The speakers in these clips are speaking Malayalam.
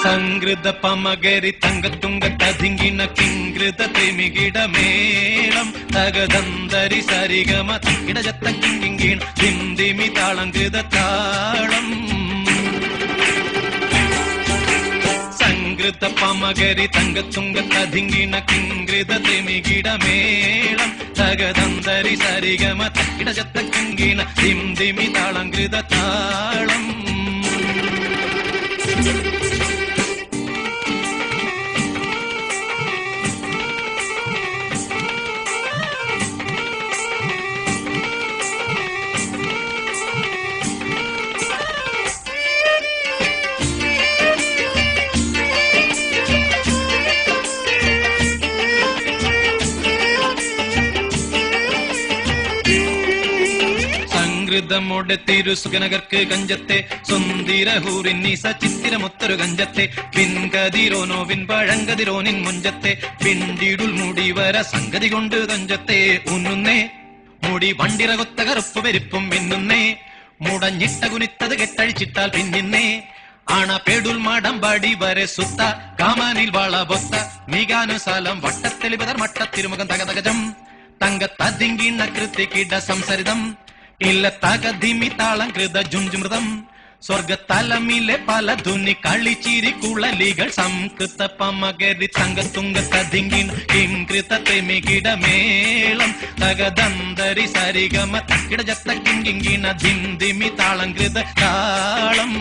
സംഗൃത പമകരി തങ്കത്തുങ്ക തതിങ്കിണ കിങ്കൃത ത്രിമികിട മേളം തകതന്തരി സരിഗമ തിക്കിടജത്ത കിങ്കിങ്കീൺ ദിന്ദിമി താളങ്കൃത താളം സംഗൃത പമകരി തങ്കത്തുങ്ക തതിങ്കിണ കിങ്കൃത ത്രിമികിട മേളം തകതന്തരി സരിഗമ തിക്കിടജത്ത കിങ്കീണ ദിന്ദിമി താളങ്കൃത താളം ൃതമോടെ തിരുസുഗനകർക്ക് കഞ്ചത്തെ സുന്ദരഹൂറിന്നീസ ചിത്തിരമൊത്തൊരു കഞ്ചത്തെ പിൻകതിരോനോ പിൻപഴങ്കതിരോനിൻ മുഞ്ചത്തെ പിണ്ടിടുൽ മുടിവര സംഗതി കൊണ്ട് കഞ്ചത്തെ ഉന്നുന്നേ മുടി വണ്ടിറകൊത്ത കറുപ്പ് പെരുപ്പും മിന്നുന്നേ മുടഞ്ഞിട്ട കുനിത്തത് കെട്ടഴിച്ചിട്ടാൽ പിന്നിന്നേ ആണ പേടുൽ മാടമ്പാടി വരെ സുത്ത കാമാനിൽ വള ബൊത്ത മീകാനുസാലം വട്ടത്തെളിപതർ മട്ടത്തിരുമുഖം തകതകജം തങ്കത്തതിങ്കിണ കൃത്തിക്കിട സംസരിതം ഇല്ല തകധിമി താളം കൃത ജുംജുമൃതം സ്വർഗത്തലമിലെ പല ധുനി കളിച്ചിരി കുളലികൾ സംകൃത പമകരി തങ്കത്തുങ്ക തതിങ്കിൻ കിങ്കൃത ത്രിമികിട മേളം തകതന്തരി സരിഗമ തക്കിടജത്ത കിങ്കിങ്കിണ ധിന്ദിമി താളം കൃത താളം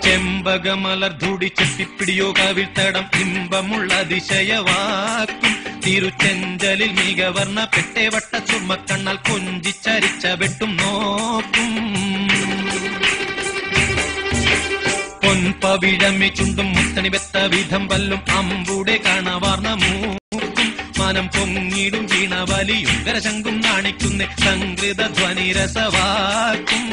ചെമ്പകമലർ ധൂടി ചെത്തിപ്പിടിയോ കവിൾത്തടം ഇമ്പമുള്ള അതിശയവാക്കും തിരുച്ചെഞ്ചലിൽ മികവർണ്ണ പെട്ടേവട്ട ചുർമ്മക്കണ്ണാൽ കൊഞ്ചിച്ചരിച്ച വെട്ടും നോക്കും പൊൻപവിഴമി ചുണ്ടും മുത്തണി വെത്ത വിധം വല്ലും അമ്പൂടെ കാണവാർന്ന മൂക്കും മാനം പൊങ്ങിടും വീണ വലിയും കരശങ്കും നാണിക്കുന്ന സംഗൃത ധ്വനിരസവാക്കും